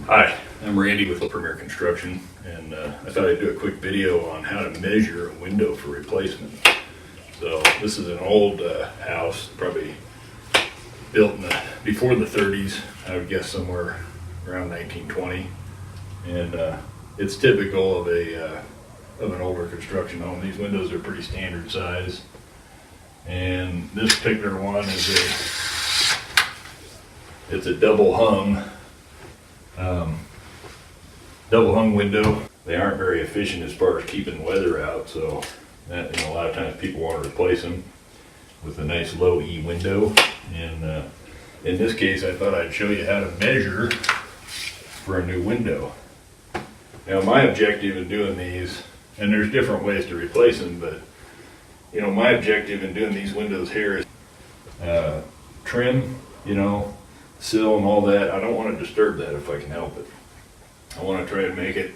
Hi, I'm Randy with Premier Construction, and I thought I'd do a quick video on how to measure a window for replacement. So this is an old house, probably built before the 30s, I would guess somewhere around 1920, and it's typical of an older construction home. These windows are pretty standard size, and this particular one is it's a double hung window. They aren't very efficient as far as keeping weather out, so that, a lot of times people want to replace them with a nice low E window. And in this case, I thought I'd show you how to measure for a new window. Now, my objective in doing these, and there's different ways to replace them, but my objective in doing these windows here is trim, sill and all that. I don't want to disturb that if I can help it. I want to try to make it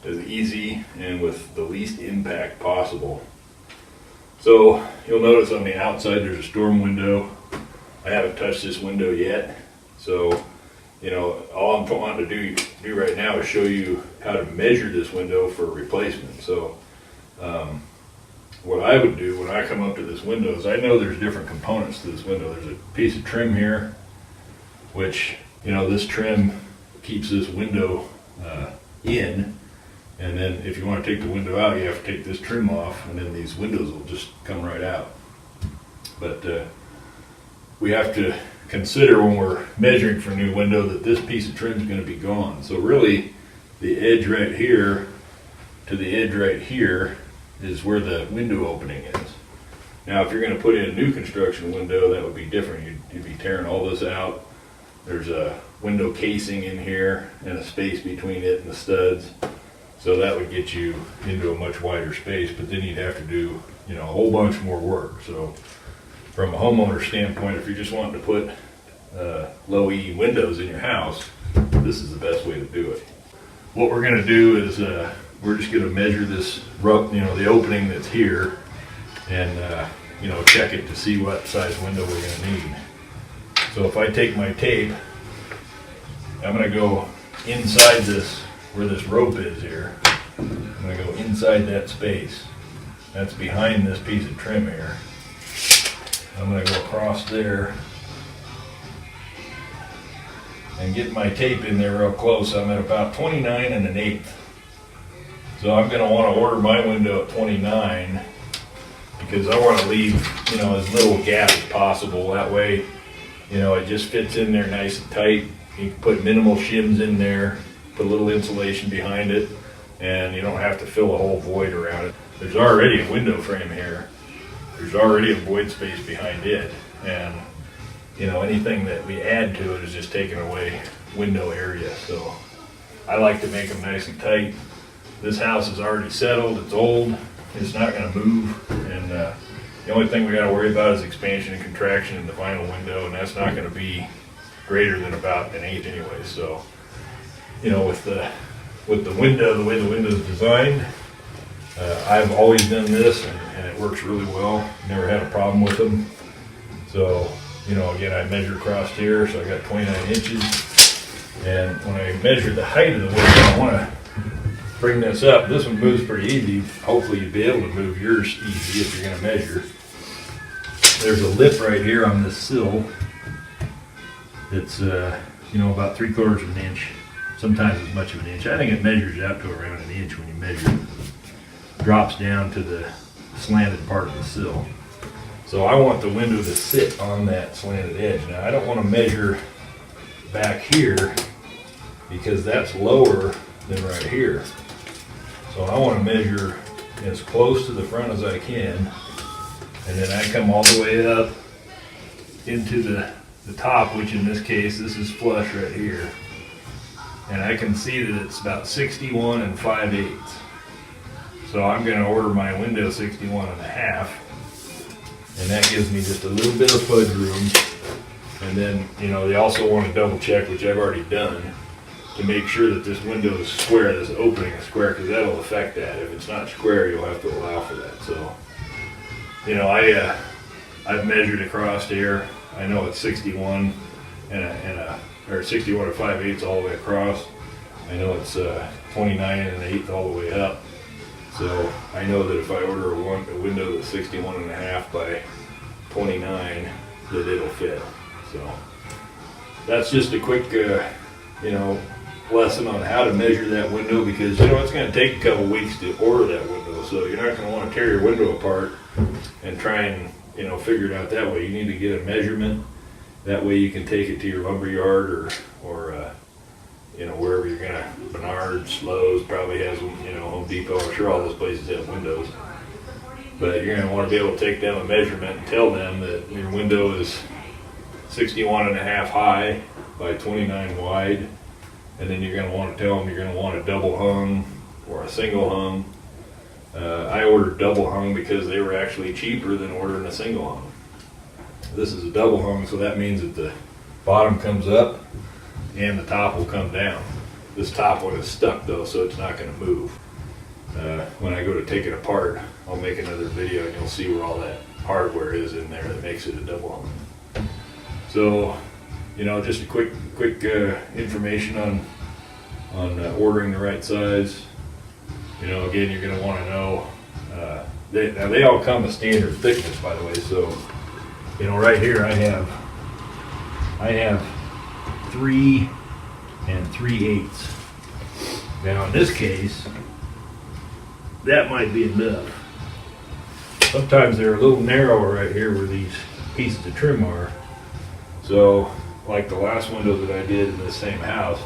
as easy and with the least impact possible. So you'll notice on the outside there's a storm window. I haven't touched this window yet. So, all I'm wanting to do right now is show you how to measure this window for replacement. So what I would do when I come up to this window is I know there's different components to this window. There's a piece of trim here, which, this trim keeps this window in, and then if you want to take the window out, you have to take this trim off, and then these windows will just come right out. But we have to consider when we're measuring for a new window that this piece of trim is going to be gone. So really, the edge right here to the edge right here is where the window opening is. Now, if you're going to put in a new construction window, that would be different. You'd be tearing all this out. There's a window casing in here and a space between it and the studs. So that would get you into a much wider space, but then you'd have to do, a whole bunch more work. So from a homeowner standpoint, if you're just wanting to put low E windows in your house, this is the best way to do it. What we're going to do is we're just going to measure this the opening that's here, and check it to see what size window we're going to need. So if I take my tape, I'm going to go inside this, where this rope is here. I'm going to go inside that space. That's behind this piece of trim here. I'm going to go across there and get my tape in there real close. I'm at about 29 1/8. So I'm going to want to order my window at 29 because I want to leave, as little gap as possible. That way, it just fits in there nice and tight. You can put minimal shims in there, put a little insulation behind it, and you don't have to fill a whole void around it. There's already a window frame here. There's already a void space behind it, and anything that we add to it is just taking away window area. So I like to make them nice and tight. This house is already settled, it's old, it's not going to move, and the only thing we got to worry about is expansion and contraction in the vinyl window, and that's not going to be greater than about 1/8 anyway. So, with the window, the way the window is designed, I've always done this, and it works really well. Never had a problem with them. So, again, I measure across here, so I got 29 inches, and when I measure the height of the window, I want to bring this up. This one moves pretty easy. Hopefully you'll be able to move yours easy if you're going to measure. There's a lip right here on this sill. It's about 3/4 of an inch, sometimes as much of an inch. I think it measures out to around 1 inch when you measure it. Drops down to the slanted part of the sill. So I want the window to sit on that slanted edge. Now I don't want to measure back here because that's lower than right here. So I want to measure as close to the front as I can, and then I come all the way up into the top, which in this case, this is flush right here. And I can see that it's about 61 5/8. So I'm going to order my window 61 1/2, and that gives me just a little bit of fudge room. And then, they also want to double check, which I've already done, to make sure that this window is square, this opening is square, because that'll affect that. If it's not square, you'll have to allow for that. So, I've measured across here. I know it's 61 or 61 5/8 all the way across. I know it's 29 1/8 all the way up. So I know that if I order a window that's 61 1/2 by 29, that it'll fit. So that's just a quick, lesson on how to measure that window, because it's going to take a couple weeks to order that window. So you're not going to want to tear your window apart and try and figure it out that way. You need to get a measurement. That way you can take it to your lumber yard or wherever you're gonna. Menards, Lowe's probably has them. Home Depot. I'm sure all those places have windows. But you're gonna want to be able to take them a measurement and tell them that your window is 61 1/2 high by 29 wide. And then you're going to want to tell them you're going to want a double hung or a single hung. I ordered double hung because they were actually cheaper than ordering a single hung. This is a double hung, so that means that the bottom comes up and the top will come down. This top one is stuck though, so it's not going to move. When I go to take it apart, I'll make another video and you'll see where all that hardware is in there that makes it a double hung. So, just a quick information on ordering the right size. Again, you're going to want to know. They all come a standard thickness, by the way. So, right here I have 3 3/8. Now, in this case, that might be enough. Sometimes they're a little narrower right here where these pieces of trim are. So, like the last window that I did in the same house,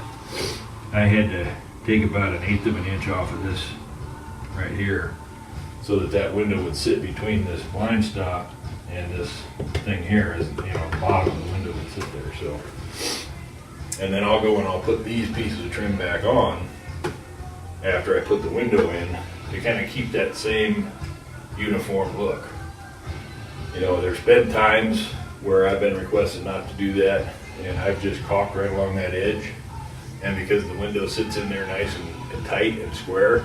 I had to take about 1/8 of an inch off of this right here so that window would sit between this blind stop and this thing here, as the bottom of the window would sit there. So, and then I'll go and I'll put these pieces of trim back on after I put the window in to kind of keep that same uniform look. There's been times where I've been requested not to do that, and I've just caulked right along that edge. And because the window sits in there nice and tight and square,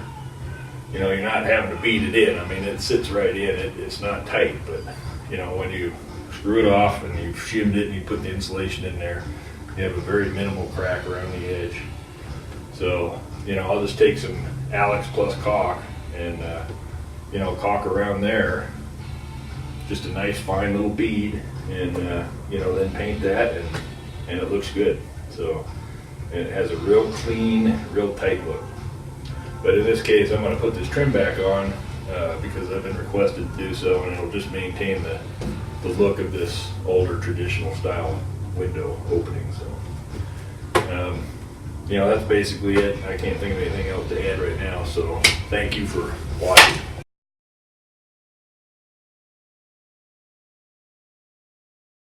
you're not having to beat it in. I mean, it sits right in. It's not tight, but when you screw it off and you've shimmed it and you put the insulation in there, you have a very minimal crack around the edge. So, I'll just take some Alex plus caulk and, caulk around there, just a nice fine little bead, and, then paint that, and it looks good. So, and it has a real clean, real tight look. But in this case, I'm going to put this trim back on because I've been requested to do so, and it'll just maintain the look of this older traditional style window opening. So, that's basically it. I can't think of anything else to add right now. So, thank you for watching.